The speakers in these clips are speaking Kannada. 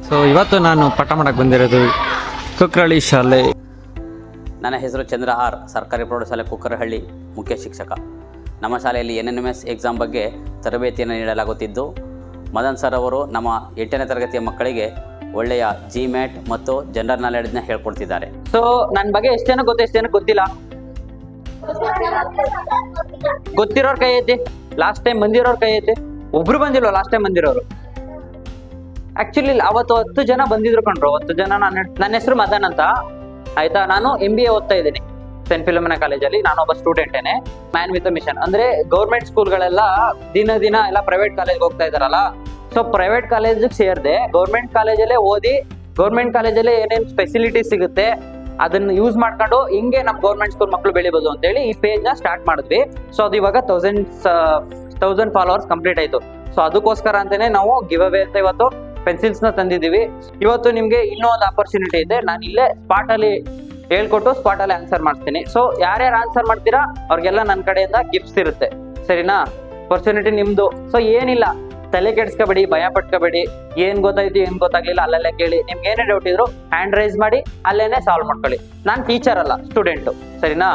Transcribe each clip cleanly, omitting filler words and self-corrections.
ಸೊ ಇವತ್ತು ನಾನು ಪಾಠ ಮಾಡಕ್ಕೆ ಬಂದಿರೋದು ಕುಕ್ರಳ್ಳಿ ಶಾಲೆ. ನನ್ನ ಹೆಸರು ಚಂದ್ರ ಆರ್, ಸರ್ಕಾರಿ ಪ್ರೌಢಶಾಲೆ ಕುಕ್ಕರಹಳ್ಳಿ ಮುಖ್ಯ ಶಿಕ್ಷಕ. ನಮ್ಮ ಶಾಲೆಯಲ್ಲಿ NNMS ಎಕ್ಸಾಮ್ ಬಗ್ಗೆ ತರಬೇತಿಯನ್ನು ನೀಡಲಾಗುತ್ತಿದ್ದು, ಮದನ್ ಸರ್ ಅವರು ನಮ್ಮ 8ನೇ ತರಗತಿಯ ಮಕ್ಕಳಿಗೆ ಒಳ್ಳೆಯ GMAT ಮತ್ತು ಜನರಲ್ ನಾಲೆಡ್ಜ್ನ ಹೇಳ್ಕೊಡ್ತಿದ್ದಾರೆ. ಸೊ ನನ್ನ ಬಗ್ಗೆ ಎಷ್ಟು ಜನ ಗೊತ್ತು, ಎಷ್ಟು ಜನ ಗೊತ್ತಿಲ್ಲ? ಗೊತ್ತಿರೋರ್ ಕೈ ಐತಿ. ಲಾಸ್ಟ್ ಟೈಮ್ ಬಂದಿರೋರ್ ಕೈ ಐತಿ. ಒಬ್ರು ಬಂದಿಲ್ವ ಲಾಸ್ಟ್ ಟೈಮ್ ಬಂದಿರೋರು? ಆಕ್ಚುಲಿ ಅವತ್ತು 10 ಜನ ಬಂದಿದ್ರು ಕಣ್ರು. 10 ಜನ. ನನ್ನ ಹೆಸರು ಮದನ್ ಅಂತ, ಆಯ್ತಾ. ನಾನು MBA ಓದ್ತಾ ಇದ್ದೀನಿ ಸೆಂಟ್ ಫಿಲೋಮಿನಾ ಕಾಲೇಜಲ್ಲಿ. ನಾನು ಒಬ್ಬ ಸ್ಟೂಡೆಂಟೇನೆ. ಮ್ಯಾನ್ ವಿತ್ ಮಿಷನ್ ಅಂದ್ರೆ ಗೌರ್ಮೆಂಟ್ ಸ್ಕೂಲ್ಗಳೆಲ್ಲ ದಿನ ಎಲ್ಲ ಪ್ರೈವೇಟ್ ಕಾಲೇಜ್ಗೆ ಹೋಗ್ತಾ ಇದಾರಲ್ಲ. ಸೊ ಪ್ರೈವೇಟ್ ಕಾಲೇಜಿಗೆ ಸೇರ್ದೆ ಗೌರ್ಮೆಂಟ್ ಕಾಲೇಜಲ್ಲೇ ಓದಿ, ಗೌರ್ಮೆಂಟ್ ಕಾಲೇಜಲ್ಲೇ ಏನೇನು ಫೆಸಿಲಿಟೀಸ್ ಸಿಗುತ್ತೆ ಅದನ್ನ ಯೂಸ್ ಮಾಡ್ಕೊಂಡು ಹಿಂಗೆ ನಮ್ಮ ಗೌರ್ಮೆಂಟ್ ಸ್ಕೂಲ್ ಮಕ್ಕಳು ಬೆಳಿಬೋದು ಅಂತೇಳಿ ಈ ಪೇಜ್ ನ ಸ್ಟಾರ್ಟ್ ಮಾಡಿದ್ವಿ. ಸೊ ಅದು ಇವಾಗ 1000 ಫಾಲೋವರ್ಸ್ ಕಂಪ್ಲೀಟ್ ಆಯ್ತು. ಸೊ ಅದಕ್ಕೋಸ್ಕರ ಅಂತಾನೆ ನಾವು ಗಿವ್ ಅವೇ ಅಂತ ಇವತ್ತು ಪೆನ್ಸಿಲ್ಸ್ ನ ತಂದಿದ್ದೀವಿ. ಇವತ್ತು ನಿಮ್ಗೆ ಇನ್ನೂ ಒಂದು ಆಪರ್ಚುನಿಟಿ ಇದೆ. ನಾನು ಇಲ್ಲೇ ಸ್ಪಾಟ್ ಅಲ್ಲಿ ಹೇಳ್ಕೊಟ್ಟು ಸ್ಪಾಟ್ ಅಲ್ಲಿ ಆನ್ಸರ್ ಮಾಡ್ತೀನಿ. ಸೊ ಯಾರ್ಯಾರು ಆನ್ಸರ್ ಮಾಡ್ತೀರಾ ಅವ್ರಿಗೆಲ್ಲ ನನ್ನ ಕಡೆಯಿಂದ ಗಿಫ್ಟ್ಸ್ ಇರುತ್ತೆ, ಸರಿನಾ? ಆಪರ್ಚುನಿಟಿ ನಿಮ್ದು. ಸೊ ಏನಿಲ್ಲ, ತಲೆ ಕೆಡ್ಸ್ಕೋಬೇಡಿ, ಭಯ ಪಟ್ಕೋಬೇಡಿ. ಏನ್ ಗೊತ್ತಾಯ್ತು ಏನ್ ಗೊತ್ತಾಗ್ಲಿಲ್ಲ ಅಲ್ಲಲ್ಲೇ ಕೇಳಿ. ನಿಮ್ಗೆ ಏನೇ ಡೌಟ್ ಇದ್ರು ಹ್ಯಾಂಡ್ ರೈಸ್ ಮಾಡಿ ಅಲ್ಲೇನೆ ಸಾಲ್ವ್ ಮಾಡ್ಕೊಳ್ಳಿ. ನಾನ್ ಟೀಚರ್ ಅಲ್ಲ, ಸ್ಟೂಡೆಂಟ್, ಸರಿನಾ?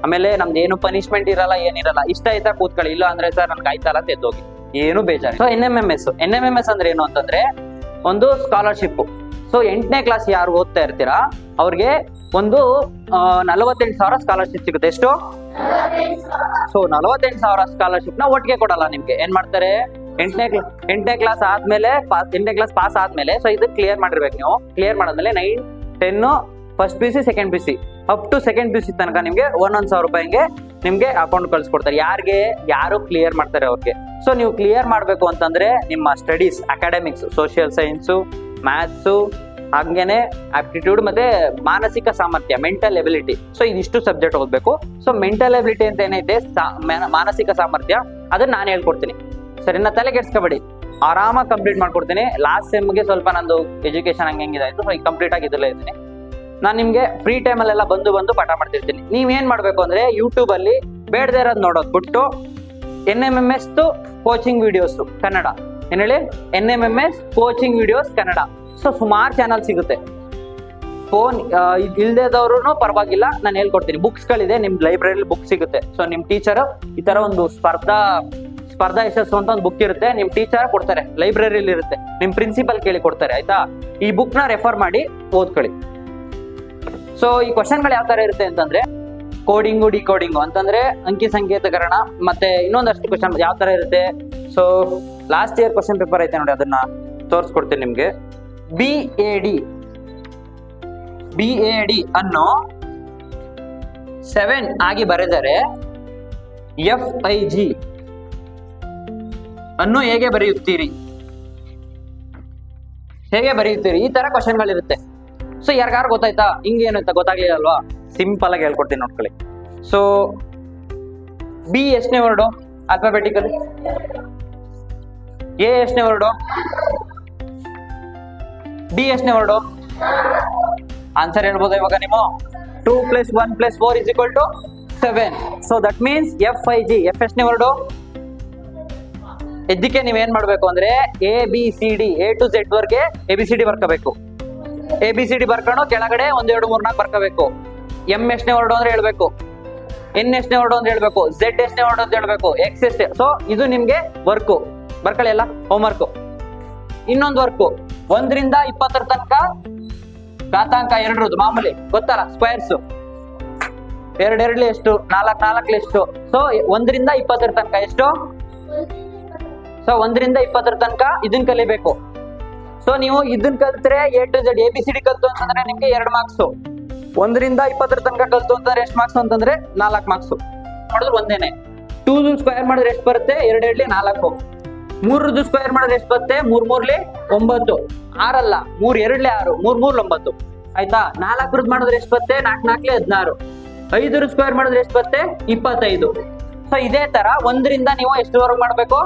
ಆಮೇಲೆ ನಮ್ದು ಏನು ಪನಿಷ್ಮೆಂಟ್ ಇರಲ್ಲ, ಏನಿರಲ್ಲ. ಇಷ್ಟ ಆಯ್ತಾ ಕೂತ್ಕೊಳ್ಳಿ, ಇಲ್ಲ ಅಂದ್ರೆ ಸರ್ ನನ್ಗೆ ಆಯ್ತಲ್ಲ ಅಂತ ಎದ್ದೋಗಿ, ಏನು ಬೇಜಾರು. ಸೊ NMMS ಅಂದ್ರೆ ಏನು ಅಂತಂದ್ರೆ ಒಂದು ಸ್ಕಾಲರ್ಶಿಪ್. ಸೊ 8ನೇ ಕ್ಲಾಸ್ ಯಾರು ಓದ್ತಾ ಇರ್ತೀರಾ ಅವ್ರಿಗೆ ಒಂದು 48,000 ಸ್ಕಾಲರ್ಶಿಪ್ ಸಿಗುತ್ತೆ. ಎಷ್ಟು? ಸೊ 48,000 ಸ್ಕಾಲರ್ಶಿಪ್ ನ ಒಟ್ಟಿಗೆ ಕೊಡಲ್ಲ ನಿಮ್ಗೆ. ಏನ್ ಮಾಡ್ತಾರೆ, 8ನೇ ಕ್ಲಾಸ್ ಆದ್ಮೇಲೆ 8ನೇ ಕ್ಲಾಸ್ ಪಾಸ್ ಆದ್ಮೇಲೆ, ಸೊ ಇದು ಕ್ಲಿಯರ್ ಮಾಡಿರ್ಬೇಕು ನೀವು. ಕ್ಲಿಯರ್ ಮಾಡಾದ್ಮೇಲೆ 9, 10 first PUC, second PUC up to second PUC ತನಕ ನಿಮ್ಗೆ 1,000 ರೂಪಾಯಿಗೆ ನಿಮ್ಗೆ ಅಕೌಂಟ್ ಕಳ್ಸಿಕೊಡ್ತಾರೆ. ಯಾರು ಕ್ಲಿಯರ್ ಮಾಡ್ತಾರೆ ಅವ್ರಿಗೆ. ಸೊ ನೀವು ಕ್ಲಿಯರ್ ಮಾಡ್ಬೇಕು ಅಂತಂದ್ರೆ ನಿಮ್ಮ studies, academics, social science, maths, ಹಂಗೇನೆ ಆಪ್ಟಿಟ್ಯೂಡ್ ಮತ್ತೆ ಮಾನಸಿಕ ಸಾಮರ್ಥ್ಯ, ಮೆಂಟಲ್ ಎಬಿಲಿಟಿ. ಸೊ ಇದಿಷ್ಟು ಸಬ್ಜೆಕ್ಟ್ ಓದ್ಬೇಕು. ಸೊ ಮೆಂಟಲ್ ಎಬಿಲಿಟಿ ಅಂತ ಏನೈತೆ, ಮಾನಸಿಕ ಸಾಮರ್ಥ್ಯ, ಅದನ್ನ ನಾನು ಹೇಳ್ಕೊಡ್ತೀನಿ, ಸರಿನಾ? ತಲೆ ಕೆಡ್ಸ್ಕೊಬೇಡಿ, ಆರಾಮಾಗಿ ಕಂಪ್ಲೀಟ್ ಮಾಡ್ಕೊಡ್ತೀನಿ. ಲಾಸ್ಟ್ ಸೆಮ್ಗೆ ಸ್ವಲ್ಪ ನಂದು ಎಜುಕೇಶನ್ ಹಂಗಿದಾಯ್ತು, ಸೊ ಈಗ ಕಂಪ್ಲೀಟ್ ಆಗಿ ಇದ್ರಲ್ಲೇ ಇದ್ದೀನಿ. ನಾನು ನಿಮ್ಗೆ ಫ್ರೀ ಟೈಮಲ್ಲೆಲ್ಲ ಬಂದು ಪಾಠ ಮಾಡ್ತಿರ್ತೀನಿ. ನೀವೇನ್ ಮಾಡ್ಬೇಕು ಅಂದ್ರೆ ಯೂಟ್ಯೂಬ್ ಅಲ್ಲಿ ಬೇಡದೇ ಇರೋದು ನೋಡೋದು ಬಿಟ್ಟು NMMS ಕೋಚಿಂಗ್ ವಿಡಿಯೋಸ್ ಕನ್ನಡ, ಏನ್ ಹೇಳಿ, NMMS coaching videos Kannada. So ಸುಮಾರು ಚಾನಲ್ ಸಿಗುತ್ತೆ. ಫೋನ್ ಇಲ್ದೇದವ್ರು ಪರವಾಗಿಲ್ಲ, ನಾನು ಹೇಳ್ಕೊಡ್ತೀನಿ. ಬುಕ್ಸ್ಗಳಿದೆ, ನಿಮ್ ಲೈಬ್ರರಿಲಿ ಬುಕ್ ಸಿಗುತ್ತೆ. ಸೊ ನಿಮ್ ಟೀಚರ್ ಈ ತರ ಒಂದು ಸ್ಪರ್ಧಾ ಯಶಸ್ಸು ಅಂತ ಒಂದು ಬುಕ್ ಇರುತ್ತೆ, ನಿಮ್ ಟೀಚರ್ ಕೊಡ್ತಾರೆ, ಲೈಬ್ರರಿಲಿ ಇರುತ್ತೆ, ನಿಮ್ ಪ್ರಿನ್ಸಿಪಲ್ ಕೇಳಿ ಕೊಡ್ತಾರೆ, ಆಯ್ತಾ? ಈ ಬುಕ್ ನ ರೆಫರ್ ಮಾಡಿ ಓದ್ಕೊಳ್ಳಿ. ಸೊ ಈ ಕ್ವಶನ್ಗಳು ಯಾವ ತರ ಇರುತ್ತೆ ಅಂತಂದ್ರೆ, ಕೋಡಿಂಗು, ಡಿಕೋಡಿಂಗು ಅಂತಂದ್ರೆ ಅಂಕಿ ಸಂಕೇತಕರಣ, ಮತ್ತೆ ಇನ್ನೊಂದಷ್ಟು ಕ್ವಶನ್ ಯಾವ ತರ ಇರುತ್ತೆ. So last year question paper ಐತೆ ನೋಡಿ, ಅದನ್ನ ತೋರಿಸ್ಕೊಡ್ತೀನಿ ನಿಮ್ಗೆ. BAD ಅನ್ನು 7 ಆಗಿ ಬರೆದರೆ FIG ಅನ್ನು ಹೇಗೆ ಬರೆಯುತ್ತೀರಿ? ಈ ತರ ಕ್ವಶನ್ಗಳಿರುತ್ತೆ. ಸೊ ಯಾರಿಗಾರು ಗೊತ್ತಾಯ್ತಾ ಹಿಂಗೇನು ಅಂತ ಗೊತ್ತಾಗ್ಲಿಲ್ಲ ಅಲ್ವಾ? ಸಿಂಪಲ್ ಆಗಿ ಹೇಳ್ಕೊಡ್ತೀನಿ, ನೋಡ್ಕೊಳ್ಳಿ. ಸೊ B ಎಷ್ಟನೇ ವರ್ಡು ಆಲ್ಫಾಬೆಟಿಕಲ್? A ಎಷ್ಟನೇ ವರ್ಡು? D ಎಷ್ಟನೇ ವರ್ಡು? ಆನ್ಸರ್ ಹೇಳ್ಬೋದು ಇವಾಗ ನೀವು. 2 + 1 + 4 = 7. So that means FIG. F ಎಷ್ಟನೇ ವರ್ಡು? ಇದಕ್ಕೆ ನೀವೇನ್ ಮಾಡ್ಬೇಕು ಅಂದ್ರೆ ABCD, A to Z ವರ್ಗೆ ABCD ಬರ್ಕೋಬೇಕು. ABCD ಬರ್ಕೊಂಡು ಕೆಳಗಡೆ 1 2 3 4 ಬರ್ಕೋಬೇಕು. M ಎಷ್ಟನೇ ವರ್ಡು ಅಂದ್ರೆ ಹೇಳ್ಬೇಕು, N ಎಷ್ಟನೇ ವರ್ಡು ಅಂತ ಹೇಳ್ಬೇಕು, Z ಎಷ್ಟನೇ ವರ್ಡು ಅಂತ ಹೇಳ್ಬೇಕು, X ಎಷ್ಟೇ. ಸೊ ಇದು ನಿಮ್ಗೆ ವರ್ಕು, ಬರ್ಕೊಳ್ಳಿ ಎಲ್ಲ ಹೋಮ್ವರ್ಕ್. ಇನ್ನೊಂದು ವರ್ಕು, 1 ರಿಂದ 20 ತನಕ ಘಾತಾಂಕ 2 ಮಾಮೂಲಿ ಗೊತ್ತಲ್ಲ, ಸ್ಕ್ವೇರ್ಸ್. 2 2 ಎಷ್ಟು, 4 4 ಎಷ್ಟು. ಸೊ 1 ರಿಂದ 20 ತನಕ ಎಷ್ಟು? ಸೊ 1 ರಿಂದ 20 ತನಕ ಇದನ್ನ ಕಲಿಬೇಕು. ಸೊ ನೀವು ಇದನ್ನ ಕಲ್ತ್ರೆ A to Z ABCD ಕಲ್ತು ಅಂತಂದ್ರೆ ನಿಮ್ಗೆ 2 ಮಾರ್ಕ್ಸ್. 1 ರಿಂದ 20 ತನಕ ಕಲ್ತು ಅಂತಂದ್ರೆ ಎಷ್ಟು ಮಾರ್ಕ್ಸ್ ಅಂತಂದ್ರೆ 4 ಮಾರ್ಕ್ಸ್. ಮಾಡಿದ್ರೆ ಒಂದೇನೆ. 2 ಸ್ಕ್ವೇರ್ ಮಾಡಿದ್ರೆ ಎಷ್ಟು ಬರುತ್ತೆ? 2 2 4. 3 ಸ್ಕ್ವೇರ್ ಮಾಡಿದ್ರೆ ಎಷ್ಟು ಬರುತ್ತೆ? 3 3 9. 6 ಅಲ್ಲ, 3 2 6, 3 3 9, ಆಯ್ತಾ? 4 ಮಾಡಿದ್ರೆ ಎಷ್ಟು ಬರುತ್ತೆ? 4 4 16. 5 ಸ್ಕ್ವೇರ್ ಮಾಡಿದ್ರೆ ಎಷ್ಟು ಬರುತ್ತೆ? 25. ಸೊ ಇದೇ ತರ 1 ರಿಂದ ನೀವು ಎಷ್ಟುವರೆಗೂ ಮಾಡ್ಬೇಕು?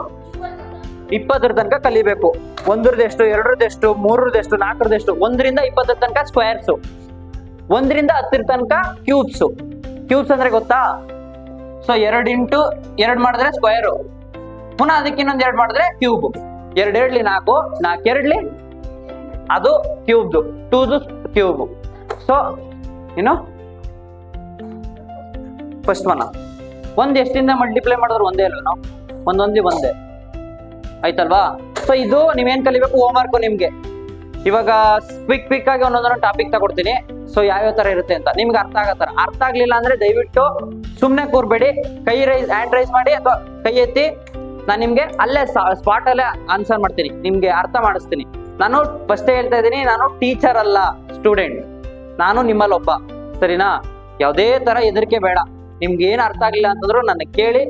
20 ತನಕ ಕಲಿಬೇಕು. 1 ಎಷ್ಟು, 2 ಎಷ್ಟು, 3 ಎಷ್ಟು, 4 ಎಷ್ಟು, 1 ರಿಂದ 20 ತನಕ ಸ್ಕ್ವೇರ್ಸ್, 1 ರಿಂದ 10 ತನಕ ಕ್ಯೂಬ್ಸ್. ಕ್ಯೂಬ್ಸ್ ಅಂದ್ರೆ ಗೊತ್ತಾ? ಸೊ 2 × 2 ಮಾಡಿದ್ರೆ ಸ್ಕ್ವೇರ್, ಪುನಃ ಅದಕ್ಕೆ ಇನ್ನೊಂದು 2 ಮಾಡಿದ್ರೆ ಕ್ಯೂಬ್. 2 2 4, 4 2 ಅದು ಕ್ಯೂಬ್ದು, 2 ಕ್ಯೂಬ್. ಸೊ ಏನು ಫಸ್ಟ್ ಒನ್ ಒಂದ್ ಎಷ್ಟಿಂದ ಮಲ್ಟಿಪ್ಲೈ ಮಾಡಿದ್ರು ಒಂದೇ ಅಲ್ವ ನಾವು, ಒಂದೇ ಆಯ್ತಲ್ವಾ. ಸೊ ಇದು ನೀವೇನ್ ಕಲಿಬೇಕು ಹೋಮ್ವರ್ಕ್ ನಿಮ್ಗೆ. ಇವಾಗ ಕ್ವಿಕ್ ಆಗಿ ಒಂದೊಂದೊಂದು ಟಾಪಿಕ್ ತಗೊಡ್ತೀನಿ. ಸೊ ಯಾವ್ಯಾವ ತರ ಇರುತ್ತೆ ಅಂತ ನಿಮ್ಗೆ ಅರ್ಥ ಆಗತ್ತಾರ. ಅರ್ಥ ಆಗ್ಲಿಲ್ಲ ಅಂದ್ರೆ ದಯವಿಟ್ಟು ಸುಮ್ನೆ ಕೂರ್ಬೇಡಿ, ಹ್ಯಾಂಡ್ ರೈಸ್ ಮಾಡಿ ಅಥವಾ ಕೈ ಎತ್ತಿ, ನಾನು ನಿಮ್ಗೆ ಅಲ್ಲೇ ಸ್ಪಾಟ್ ಅಲ್ಲೇ ಆನ್ಸರ್ ಮಾಡ್ತೀನಿ, ನಿಮ್ಗೆ ಅರ್ಥ ಮಾಡಿಸ್ತೀನಿ. ನಾನು ಫಸ್ಟೇ ಹೇಳ್ತಾ ಇದ್ದೀನಿ, ನಾನು ಟೀಚರ್ ಅಲ್ಲ, ಸ್ಟೂಡೆಂಟ್. ನಾನು ನಿಮ್ಮಲ್ಲಿ ಒಬ್ಬ, ಸರಿನಾ? ಯಾವುದೇ ತರ ಹೆದರಿಕೆ ಬೇಡ. ನಿಮ್ಗೆ ಏನ್ ಅರ್ಥ ಆಗ್ಲಿಲ್ಲ ಅಂತಂದ್ರು ನನ್ನ ಕೇಳಿ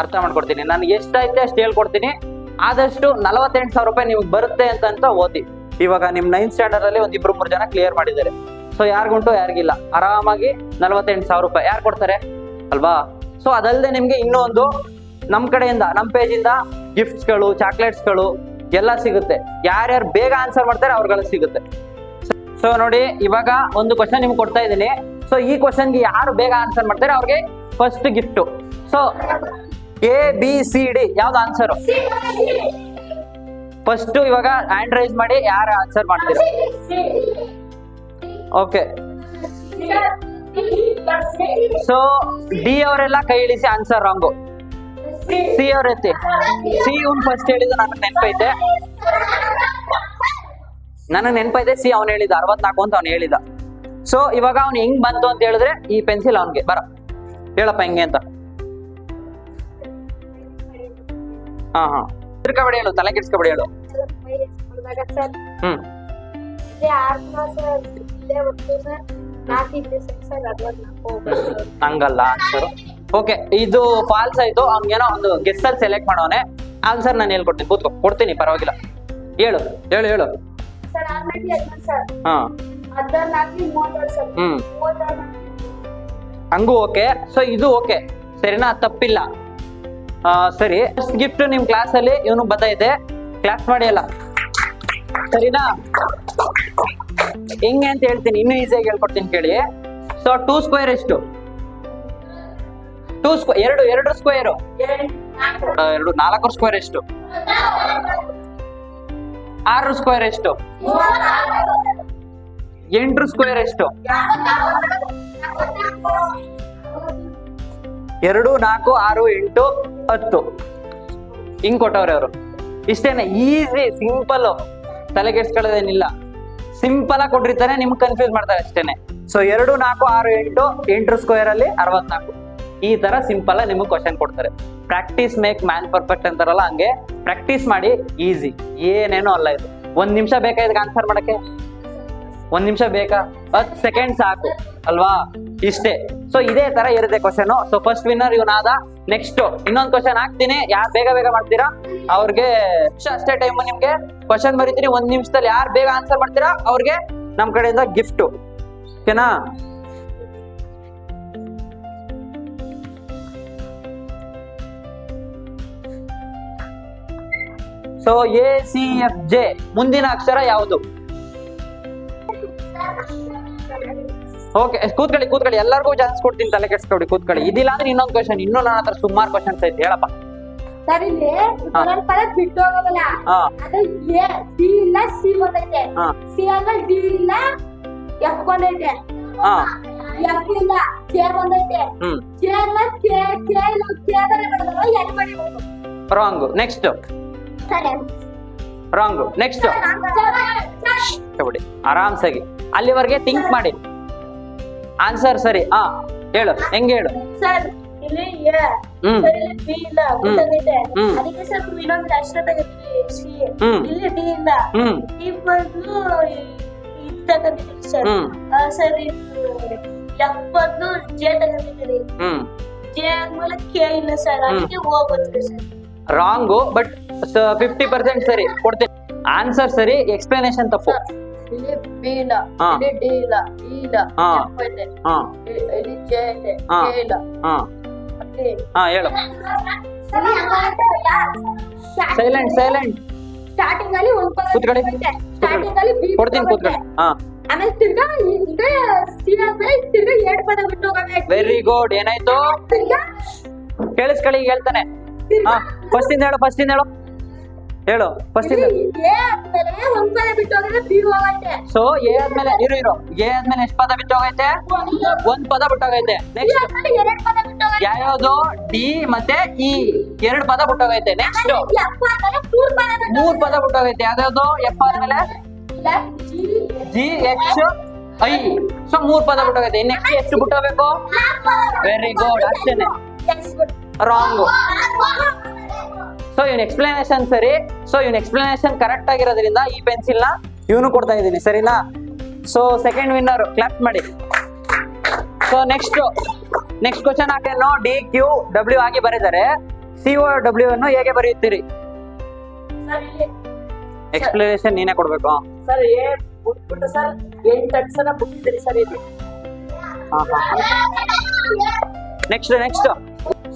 ಅರ್ಥ ಮಾಡ್ಕೊಡ್ತೀನಿ. ನನ್ಗೆ ಎಷ್ಟೈತೆ ಅಷ್ಟು ಹೇಳ್ಕೊಡ್ತೀನಿ. ಆದಷ್ಟು 48,000 ರೂಪಾಯಿ ನಿಮ್ಗೆ ಬರುತ್ತೆ ಅಂತ ಓದಿ. ಇವಾಗ ನಿಮ್ 9th ಸ್ಟ್ಯಾಂಡರ್ಡ್ ಅಲ್ಲಿ ಒಂದ್ 2-3 ಜನ ಕ್ಲಿಯರ್ ಮಾಡಿದ್ದಾರೆ. ಸೊ ಯಾರಿಗುಂಟು ಯಾರಿಗಿಲ್ಲ, ಆರಾಮಾಗಿ 48,000 ರೂಪಾಯಿ ಯಾರು ಕೊಡ್ತಾರೆ ಅಲ್ವಾ? ಸೊ ಅದಲ್ಲದೆ ನಿಮ್ಗೆ ಇನ್ನೂ ಒಂದು ನಮ್ ಕಡೆಯಿಂದ, ನಮ್ ಪೇಜಿಂದ ಗಿಫ್ಟ್ಸ್ಗಳು, ಚಾಕ್ಲೇಟ್ಸ್ಗಳು ಎಲ್ಲ ಸಿಗುತ್ತೆ. ಯಾರ್ಯಾರು ಬೇಗ ಆನ್ಸರ್ ಮಾಡ್ತಾರೆ ಅವ್ರಿಗೆಲ್ಲ ಸಿಗುತ್ತೆ. ಸೊ ನೋಡಿ, ಇವಾಗ ಒಂದು ಕ್ವಶನ್ ನಿಮ್ಗೆ ಕೊಡ್ತಾ ಇದ್ದೀನಿ. ಸೊ ಈ ಕ್ವಶನ್ಗೆ ಯಾರು ಬೇಗ ಆನ್ಸರ್ ಮಾಡ್ತಾರೆ ಅವ್ರಿಗೆ ಫಸ್ಟ್ ಗಿಫ್ಟ್. ಸೊ ABCD ಯಾವ್ದು ಆನ್ಸರ್? ಫಸ್ಟ್ ಇವಾಗ ಹ್ಯಾಂಡ್ ರೈಸ್ ಮಾಡಿ ಯಾರು ಆನ್ಸರ್ ಮಾಡ್ತೀರಾ? ಓಕೆ. ಸೊ ಡಿ ಅವರೆಲ್ಲ ಕೈ ಇಳಿಸಿ ಆನ್ಸರ್ ರಾಂಗು. ಸಿ ಅವ್ರ ಎತ್ತಿ. ಸಿ ಇವ್ನು ಫಸ್ಟ್ ಹೇಳಿದ್ದು ನನಗೆ ನೆನಪೈತೆ. ಸಿ ಅವ್ನು ಹೇಳಿದ 64 ಅಂತ ಅವ್ನು ಹೇಳಿದ. ಸೊ ಇವಾಗ ಅವ್ನು ಹೆಂಗ್ ಬಂತು ಅಂತ ಹೇಳಿದ್ರೆ ಈ ಪೆನ್ಸಿಲ್ ಅವನ್ಗೆ ಬರ, ಹೇಳಪ್ಪ ಹೆಂಗೆ ಅಂತ. ಹಾ ತಿರ್ಕಬೇಡಿ ಹೇಳು, ತಲೆ ಕೆಡ್ಸ್ಕೊಬೇಡಿ ಹೇಳು. ಹಂಗಲ್ಲ ಆನ್ಸರ್. ಓಕೆ, ಇದು ಫಾಲ್ಸ್ ಆಯ್ತು. ಅವ್ನಿಗೇನೋ ಒಂದು ಗೆಸ್ ಅಲ್ಲಿ ಸೆಲೆಕ್ಟ್ ಮಾಡೋನೆ. ಆನ್ಸರ್ ನಾನು ಹೇಳ್ಕೊಡ್ತೀನಿ, ಕೂತ್ಕೊ, ಕೊಡ್ತೀನಿ, ಪರವಾಗಿಲ್ಲ. ಹೇಳು. ಹಾ ಹಂಗೂ ಓಕೆ. ಸೊ ಇದು ಓಕೆ, ಸರಿನಾ? ತಪ್ಪಿಲ್ಲ. ಸರಿ, ಫಸ್ಟ್ ಗಿಫ್ಟ್ ನಿಮ್ ಕ್ಲಾಸ್ ಅಲ್ಲಿ ಇವನು ಬತ್ತೈತೆ. ಕ್ಲಾಸ್ ಮಾಡಿ ಅಲ್ಲ, ಸರಿನಾ? ಹೆಂಗೆ ಅಂತ ಹೇಳ್ತೀನಿ, ಇನ್ನೂ ಈಸಿಯಾಗಿ ಹೇಳ್ಕೊಡ್ತೀನಿ ಕೇಳಿ. ಸೊ 2 ಸ್ಕ್ವೇರ್ ಎಷ್ಟು? 2 ಸ್ಕ್ವೇರ್, 2 ಸ್ಕ್ವೇರ್, 4 ಸ್ಕ್ವೇರ್ ಎಷ್ಟು? 6 ಸ್ಕ್ವೇರ್ ಎಷ್ಟು? 8 ಸ್ಕ್ವೇರ್ ಎಷ್ಟು? 2, 4, 6, 8, 10 ಹಿಂಗ್ ಕೊಟ್ಟವ್ರೆ ಅವರು. ಇಷ್ಟೇನೆ, ಈಸಿ, ಸಿಂಪಲ್, ತಲೆ ಕೆಡ್ಸ್ಕೊಳ್ಳೋದೇನಿಲ್ಲ. ಸಿಂಪಲ್ ಆಗಿ ಕೊಟ್ಟಿರ್ತಾನೆ, ನಿಮ್ಗೆ ಕನ್ಫ್ಯೂಸ್ ಮಾಡ್ತಾರೆ ಅಷ್ಟೇನೆ. ಸೊ 2, 4, 6, 8 ಸ್ಕ್ವೇರ್ ಅಲ್ಲಿ 64. ಈ ತರ ಸಿಂಪಲ್ ಆಗಿ ನಿಮ್ಗೆ ಕ್ವಶನ್ ಕೊಡ್ತಾರೆ. ಪ್ರಾಕ್ಟೀಸ್ ಮೇಕ್ ಮ್ಯಾನ್ ಪರ್ಫೆಕ್ಟ್ ಅಂತಾರಲ್ಲ, ಹಂಗೆ ಪ್ರಾಕ್ಟೀಸ್ ಮಾಡಿ. ಈಸಿ, ಏನೇನೋ ಅಲ್ಲ ಇದು. 1 ನಿಮಿಷ ಬೇಕಾ ಇದಕ್ಕೆ ಆನ್ಸರ್ ಮಾಡಕ್ಕೆ? 1 ನಿಮಿಷ ಬೇಕಾ? 10 ಸೆಕೆಂಡ್ ಸಾಕು ಅಲ್ವಾ? ಇಷ್ಟೇ. ಸೊ ಇದೇ ತರ ಇರುತ್ತೆ ಕ್ವಶನ್. ಸೊ ಫಸ್ಟ್ ವಿನ್ನರ್ ಇವನಾದ. ನೆಕ್ಸ್ಟ್ ಇನ್ನೊಂದು ಕ್ವಶನ್ ಹಾಕ್ತೀನಿ, ಯಾರು ಬೇಗ ಮಾಡ್ತೀರಾ ಅವ್ರಿಗೆ ಅಷ್ಟೇ ಟೈಮ್. ನಿಮ್ಗೆ ಕ್ವಶನ್ ಬರೀತೀನಿ, 1 ನಿಮಿಷದಲ್ಲಿ ಯಾರು ಬೇಗ ಆನ್ಸರ್ ಮಾಡ್ತೀರಾ ಅವ್ರಿಗೆ ನಮ್ ಕಡೆಯಿಂದ ಗಿಫ್ಟ್. ಓಕೆನಾ? ಸೊ ACFJ ಮುಂದಿನ ಅಕ್ಷರ ಯಾವುದು? ಓಕೆ, ಕೂತ್ಕೊಳ್ಳಿ. ಎಲ್ಲರಿಗೂ ಚಾನ್ಸ್ ಕೊಡ್ತೀನಿ, ತಲೆ ಕೆಡ್ಸ್ಕೊಡಿ, ಕೂತ್ಕೊಳ್ಳಿ. ಇದಿಲ್ಲ ಅಂದ್ರೆ ಇನ್ನೊಂದು ಕ್ವಶನ್, ಇನ್ನೂ ನನ್ನ ಹತ್ರ ಸುಮಾರು ಕ್ವಶನ್ಸ್ ಐತೆ. ಹೇಳಪ್ಪ. ಸರ್, ಇಲ್ಲಿ ಒಂದೊಂದ್ ಪದ ಬಿಟ್ಟು ಹೋಗಲ್ಲ. ಅದು ಎ ಡಿ ಇಲ್ಲ, ಸಿ ಬಂದೈತೆ. ಸಿ ಅಂದ್ರೆ ಡಿ ಇಲ್ಲ, ಎಫ್ ಬಂದೈತೆ. ಎಫ್ ಇಲ್ಲ, ಕೆ ಬಂದೈತೆ. ಕೆ ಇಲ್ಲ, ಕೆ ಇಲ್ಲ, ಕೆ ಬರೆ ಬರ್ತಲ್ಲ, ಎಲ್ ಮಾಡಿಬಹುದು. ರಾಂಗ್. ನೆಕ್ಸ್ಟ್. ರಾಂಗ್. ನೆಕ್ಸ್ಟ್. ಆರಾಮ್ಸಾಗಿ ಅಲ್ಲಿವರೆಗೆ ಥಿಂಕ್ ಮಾಡಿ. ಆನ್ಸರ್ ಸರಿ. ಹೇಳು, ಹೆಂಗೆ ಹೇಳು? ಸರ್, ಇಲ್ಲಿ ಎ, ಸರ್ ಇಲ್ಲಿ ಬಿ ಇಲ್ಲ, ಬಂದೈತೆ. ಅದಕ್ಕೆ ಸ್ವಲ್ಪ ಇನ್ನೊಂದು ಅಕ್ಷರ ತೆಗೆದಿದ್ದೀವಿ, ಸಿ. ಇಲ್ಲಿ ಡಿ ಇಲ್ಲ, ಡಿ ಬಂದು ಇದು ತೆಗೆದಿದ್ದೀವಿ ಸರ್. ಸರ್, ಎಫ್ ಬಂದು ಜೆ ತೆಗೆದಿದ್ದೀವಿ. ಜೆ ಆದ್ಮೇಲೆ ಕೆ ಇಲ್ಲ ಸರ್, ಅದಕ್ಕೆ ಓ ಬಂದ್ರಿ ಸರ್. ರಾಂಗು, ಬಟ್ 50% ಸರಿ ಕೊಡ್ತೀನಿ. ಆನ್ಸರ್ ಸರಿ, ಎಕ್ಸ್ಪ್ಲನೇಷನ್ ತಪ್ಪು. ಇಲ್ಲಿ ಬಿ ಇಲ್ಲ, ಇಲ್ಲಿ ಡಿ ಇಲ್ಲ, ಇ ಇಲ್ಲ, ಎಫ್ ಐತೆ, ಇಲ್ಲಿ ಜೆ ಐತೆ, ಕೆ ಇಲ್ಲ. ಹೇಳು. ಸೈಲೆಂಟ್. ಸ್ಟಾರ್ಟಿಂಗ್ ಅಲ್ಲಿ ಒಂದು ಪದ ಕೂತ್ಕೊಳ್ಳಿ. ಸ್ಟಾರ್ಟಿಂಗ್ ಅಲ್ಲಿ ಬಿ ಕೊಡ್ತೀನಿ, ಕೂತ್ಕೊಳ್ಳಿ. ಆಮೇಲೆ ತಿರ್ಗಾ ಸಿ ಆದ್ಮೇಲೆ ತಿರ್ಗಾ 2 ಪದ ಬಿಟ್ಟು ಹೋಗಬೇಕು. Very good. ಏನಾಯ್ತು ತಿರ್ಗಾ ಕೇಳಿಸ್ಕೊಳ್ಳಿ, ಹೇಳ್ತಾನೆ. ಫಸ್ಟ್ ಇಂದ ಹೇಳು. ಹೇಳು ಫಸ್ಟ್ ಇಂದ. ಎ ಆದ್ಮೇಲೆ ಒಂದ್ ಪದ ಬಿಟ್ಟು ಹೋಗಿದ್ರೆ ಬಿ ಹೋಗೈತೆ. ಸೊ ಎ ಆದ್ಮೇಲೆ ಇರು ಎ ಆದ್ಮೇಲೆ ಎಷ್ಟು ಪದ ಬಿಟ್ಟೋಗೈತೆ? ಒಂದ್ ಪದ ಬಿಟ್ಟೋಗೈತೆ. ಬಿ ನೆಕ್ಸ್ಟ್ ಆದ್ಮೇಲೆ ಎರಡ್ ಪದ ಬಿಟ್ಟು ಹೋಗೈತೆ. ಯಾವ್ಯಾವ್ದು? ಡಿ ಮತ್ತೆ ಇ 2 ಪದ ಬಿಟ್ಟೋಗೈತೆ. ನೆಕ್ಸ್ಟ್ ಎಫ್ ಆದ್ಮೇಲೆ ಮೂರ್ ಪದ ಬಿಟ್ಟು 3 ಪದ ಬಿಟ್ಟೋಗೈತೆ. ಯಾವ್ಯಾವ್ದು? ಎಫ್ ಆದ್ಮೇಲೆ ಜಿ ಎಚ್ ಐ. ಸೊ 3 ಪದ ಬಿಟ್ಟೋಗೈತೆ. ನೆಕ್ಸ್ಟ್ ಎಷ್ಟು ಬಿಟ್ಟೋಗ್ಬೇಕು? ವೆರಿ ಗುಡ್, ಅಷ್ಟೇನೆ. ರಾಂಗ್. ಸೊ ಇವನ್ ಎಕ್ಸ್ಪ್ಲನೇಷನ್ ಸರಿ. ಸೊ ಇವನ್ ಎಕ್ಸ್ಪ್ಲನೇಷನ್ ಕರೆಕ್ಟ್ ಆಗಿರೋದ್ರಿಂದ ಈ ಪೆನ್ಸಿಲ್ ನ ಇವನು ಕೊಡ್ತಾ ಇದ್ದೀನಿ, ಸರಿನಾ? ಸೊ ಸೆಕೆಂಡ್ ವಿನ್ನರ್, ಕ್ಲಾಪ್ ಮಾಡಿ. ಸೊ ನೆಕ್ಸ್ಟ್ ಕ್ವಶನ್ ಹಾಕೇನು? ಡಿ ಕ್ಯೂ ಡಬ್ಲ್ಯೂ ಆಗಿ ಬರೆದರೆ ಸಿಒ ಡಬ್ಲ್ಯೂ ಅನ್ನು ಹೇಗೆ ಬರೆಯುತ್ತೀರಿ? ಎಕ್ಸ್ಪ್ಲನೇಷನ್ ನೀನೇ ಕೊಡ್ಬೇಕು. ಸರ್ ಎ ಬಿಟ್ಬಿಟ್ಟು ಸರ್ 8 ಅಕ್ಷರ ಬಿಟ್ಟಿದ್ರಿ ಸರ್ ಇದು. ನೆಕ್ಸ್ಟ್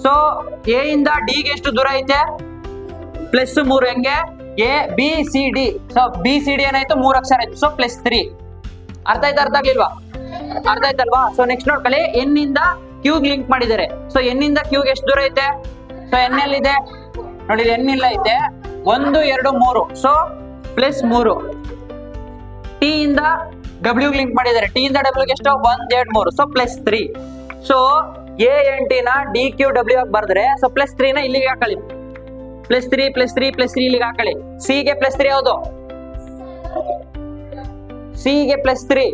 ಸೊ ಎ ಇಂದ ಡಿ ಗೆ ಎಷ್ಟು ದೂರ ಐತೆ? +3. ಹೆಂಗೆ? A B C D. So B C D ಏನಾಯ್ತು? 3 ಅಕ್ಷರ ಆಯ್ತು. ಸೊ +3. ಅರ್ಥ ಆಯ್ತಾ? ಅರ್ಥ ಆಗ್ಲಿಲ್ವಾ? ಅರ್ಥ ಆಯ್ತಲ್ವಾ? ಸೊ ನೆಕ್ಸ್ಟ್ ನೋಡ್ಕೊಳ್ಳಿ, ಎನ್ ಇಂದ ಕ್ಯೂ ಲಿಂಕ್ ಮಾಡಿದ್ದಾರೆ. ಸೊ ಎನ್ ಇಂದ ಕ್ಯೂ ಗೆ ಎಷ್ಟು ದೂರ ಐತೆ? ಸೊ ಎನ್ ಎಲ್ಲಿದೆ ನೋಡಿ, ಎನ್ ಇಲ್ಲ ಐತೆ. 1 2 3. ಸೊ +3. ಟಿ ಇಂದ ಡಬ್ಲ್ಯೂ ಲಿಂಕ್ ಮಾಡಿದ್ದಾರೆ. ಟಿ ಇಂದ ಡಬ್ಲ್ಯೂ ಗೆ ಎಷ್ಟು? 1 2 3. So +3. So A N T ನ ಡಿ ಕ್ಯೂ ಡಬ್ಲ್ಯೂ ಆಗಿ ಬರ್ದ್ರೆ ಸೊ +3 ನ ಇಲ್ಲಿಗೆ ಹಾಕೊಳ್ಳಿ. +3 ಇಲ್ಲಿಗೆ ಹಾಕೊಳ್ಳಿ. ಸಿ ಗೆ +3 ಯಾವುದು? ಸಿ ಗೆ +3.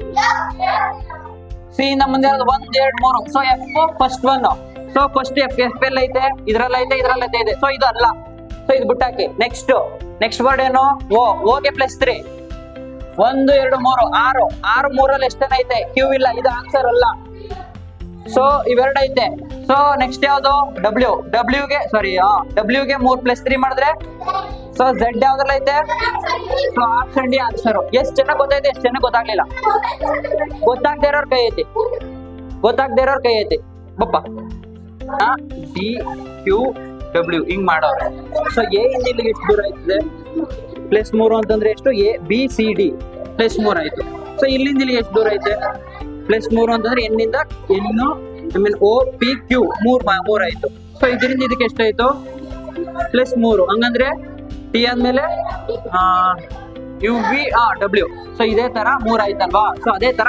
ಸಿ ಇಂದ ಮುಂದೆ 1 2 3. So F first 1. So first F ಎಲ್ಲ ಐತೆ, ಇದ್ರಲ್ಲೈತೆ ಇದೆ. ಸೊ ಇದು ಅಲ್ಲ. ಸೊ ಇದು ಬಿಟ್ಟಾಕಿ. ನೆಕ್ಸ್ಟ್ ವರ್ಡ್ ಏನು? ಓ ಗೆ +3. 1 2 3 6 3 ಎಷ್ಟನ ಐತೆ? ಕ್ಯೂ ಇಲ್ಲ, ಇದು ಆನ್ಸರ್ ಅಲ್ಲ. ಸೊ ಇವೆರಡು ಐತೆ. ಸೊ ನೆಕ್ಸ್ಟ್ ಯಾವ್ದು? ಡಬ್ಲ್ಯೂ ಗೆ 3 + 3 ಮಾಡಿದ್ರೆ ಸೊ ಝೆಡ್ ಯಾವ್ದ್ರಲ್ಲಿ ಐತೆ? So option D answer. ಎಷ್ಟು ಚೆನ್ನಾಗಿ ಗೊತ್ತೈತೆ, ಎಷ್ಟು ಚೆನ್ನಾಗಿ ಗೊತ್ತಾಗ್ಲಿಲ್ಲ. ಗೊತ್ತಾಗದೇ ಇರೋರ್ ಕೈ ಐತಿ ಬಪ್ಪ. ಡಿ ಕ್ಯೂ ಡಬ್ಲ್ಯೂ ಹಿಂಗ್ ಮಾಡೋರೆ. ಸೊ ಎ ಇಂದ ಇಲ್ಲಿಗೆ ಎಷ್ಟು ದೂರ ಐತಿದೆ? +3 ಅಂತಂದ್ರೆ ಎಷ್ಟು? ಎ ಬಿ ಸಿ ಡಿ +3 ಆಯ್ತು. ಸೊ ಇಲ್ಲಿಂದ ಇಲ್ಲಿಗೆ ಎಷ್ಟು ದೂರ ಐತೆ? +3 ಅಂತಂದ್ರೆ ಎನ್ ಇಂದ ಓ ಪಿ ಕ್ಯೂ 3 ಆಯ್ತು. ಸೊ ಇದರಿಂದ ಇದಕ್ಕೆ ಎಷ್ಟಾಯ್ತು? +3. ಹಂಗಂದ್ರೆ ಟಿ ಆದ್ಮೇಲೆ ಯು ವಿ ಡಬ್ಲ್ಯೂ. ಸೊ ಇದೇ ತರ 3 ಆಯ್ತಲ್ವಾ? ಸೊ ಅದೇ ತರ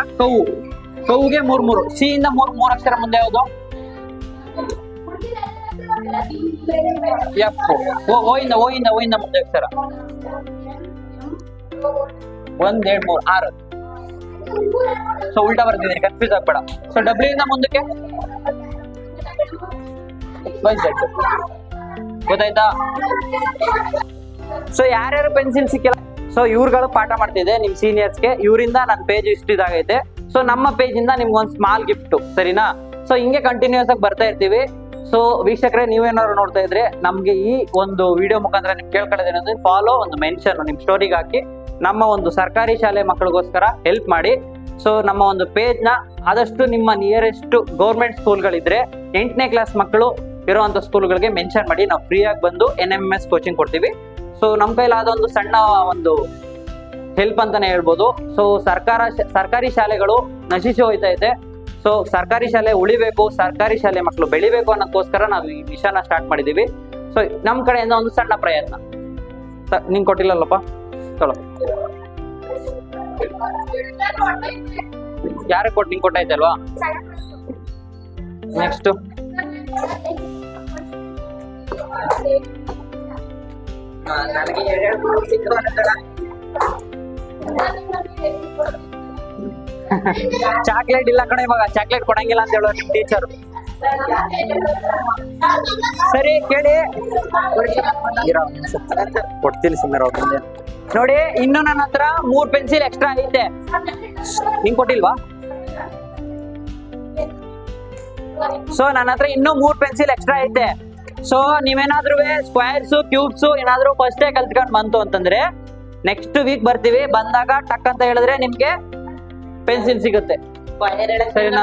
ಕೌಗೆ 3 ಸಿ ಇಂದ 3 ಅಕ್ಷರ ಮುಂದೆ ಯಾವುದು? ಎಫ್. ಓ ಇಂದ ಮುಂದೆ ಅಕ್ಷರ 1 2 3 6. ಸೊ ಉಲ್ಟಾ ಬರ್ತಿದ್ದೀನಿ, ಕನ್ಫ್ಯೂಸ್ ಆಗ್ಬೇಡ. ಸೊ ಡಬ್ಲ್ಯೂ ಇಂದ ಮುಂದಕ್ಕೆ Z. ಗೊತ್ತಾಯ್ತಾ? ಸೊ ಯಾರ್ಯಾರು ಪೆನ್ಸಿಲ್ ಸಿಕ್ಕಿಲ್ಲ, ಸೊ ಇವ್ರುಗಳು ಪಾಠ ಮಾಡ್ತಿದ್ದೆ ನಿಮ್ ಸೀನಿಯರ್ಸ್ಗೆ. ಇವರಿಂದ ನನ್ನ ಪೇಜ್ ಇಷ್ಟು ಇದಾಗೈತೆ. ಸೊ ನಮ್ಮ ಪೇಜ್ ಇಂದ ನಿಮ್ಗೆ ಒಂದು ಸ್ಮಾಲ್ ಗಿಫ್ಟ್, ಸರಿನಾ? ಸೊ ಹಿಂಗೆ ಕಂಟಿನ್ಯೂಸ್ ಆಗಿ ಬರ್ತಾ ಇರ್ತೀವಿ. ಸೊ ವೀಕ್ಷಕರೇ, ನೀವೇನಾದ್ರು ನೋಡ್ತಾ ಇದ್ರೆ ನಮ್ಗೆ ಈ ಒಂದು ವಿಡಿಯೋ ಮುಖಾಂತರ ನಿಮ್ಗೆ ಕೇಳ್ಕೊಳ್ಳೋದೇನಂದ್ರೆ ಫಾಲೋ, ಒಂದು ಮೆನ್ಷನ್ ನಿಮ್ ಸ್ಟೋರಿಗೆ ಹಾಕಿ ನಮ್ಮ ಒಂದು ಸರ್ಕಾರಿ ಶಾಲೆ ಮಕ್ಕಳಿಗೋಸ್ಕರ ಹೆಲ್ಪ್ ಮಾಡಿ. ಸೊ ನಮ್ಮ ಒಂದು ಪೇಜ್ ನ ಆದಷ್ಟು ನಿಮ್ಮ ನಿಯರೆಸ್ಟ್ ಗೌರ್ಮೆಂಟ್ ಸ್ಕೂಲ್ಗಳಿದ್ರೆ 8ನೇ ಕ್ಲಾಸ್ ಮಕ್ಕಳು ಇರುವಂತ ಸ್ಕೂಲ್ಗಳಿಗೆ ಮೆನ್ಷನ್ ಮಾಡಿ. ನಾವು ಫ್ರೀ ಆಗಿ ಬಂದು NMS ಕೋಚಿಂಗ್ ಕೊಡ್ತೀವಿ. ಸೊ ನಮ್ಮ ಕೈಲಾದ ಒಂದು ಸಣ್ಣ ಒಂದು ಹೆಲ್ಪ್ ಅಂತಾನೆ ಹೇಳ್ಬೋದು. ಸೊ ಸರ್ಕಾರಿ ಶಾಲೆಗಳು ನಶಿಸಿ ಹೋಯ್ತಾ ಇದೆ. ಸೊ ಸರ್ಕಾರಿ ಶಾಲೆ ಉಳಿಬೇಕು, ಸರ್ಕಾರಿ ಶಾಲೆ ಮಕ್ಕಳು ಬೆಳಿಬೇಕು ಅನ್ನೋದಕ್ಕೋಸ್ಕರ ನಾವು ಈ ಮಿಷನ್ ಸ್ಟಾರ್ಟ್ ಮಾಡಿದೀವಿ. ಸೊ ನಮ್ಮ ಕಡೆಯಿಂದ ಒಂದು ಸಣ್ಣ ಪ್ರಯತ್ನ. ನಿಂಗೆ ಕೊಟ್ಟಿಲ್ಲಲ್ಲಪ್ಪ, ಚಲೋ ಯಾರೇ ಕೊಟ್ಟು ನಿಂಗೆ ಕೊಟ್ಟಾಯ್ತಲ್ವಾ? ನೆಕ್ಸ್ಟ್ ಚಾಕ್ಲೇಟ್ ಇಲ್ಲ ಕಣೆ, ಇವಾಗ ಚಾಕ್ಲೇಟ್ ಕೊಡಂಗಿಲ್ಲ ಅಂತ ಹೇಳೋ ನಿಮ್ ಟೀಚರ್. ಸರಿ ಕೇಳಿ, ಕೊಡ್ತೀನಿ ಸುಮ್ಮನೆ. ನೋಡಿ, ಇನ್ನು ನನ್ನ ಹತ್ರ 3 ಪೆನ್ಸಿಲ್ ಎಕ್ಸ್ಟ್ರಾ ಐತೆ. ನಿಂಗೆ ಕೊಟ್ಟಿಲ್ವಾ? ಸೊ ನನ್ನ ಹತ್ರ ಇನ್ನೂ 3 ಪೆನ್ಸಿಲ್ ಎಕ್ಸ್ಟ್ರಾ ಐತೆ. ಸೊ ನೀವೇನಾದ್ರೂ ಸ್ಕ್ವೇರ್ಸ್ ಕ್ಯೂಬ್ಸ್ ಏನಾದ್ರು ಫಸ್ಟೇ ಕಲ್ತ್ಕೊಂಡ್ ಬಂತು ಅಂತಂದ್ರೆ ನೆಕ್ಸ್ಟ್ ವೀಕ್ ಬರ್ತೀವಿ. ಬಂದಾಗ ಟಕ್ ಅಂತ ಹೇಳಿದ್ರೆ ನಿಮ್ಗೆ ಪೆನ್ಸಿಲ್ ಸಿಗುತ್ತೆ, ಸರಿನಾ?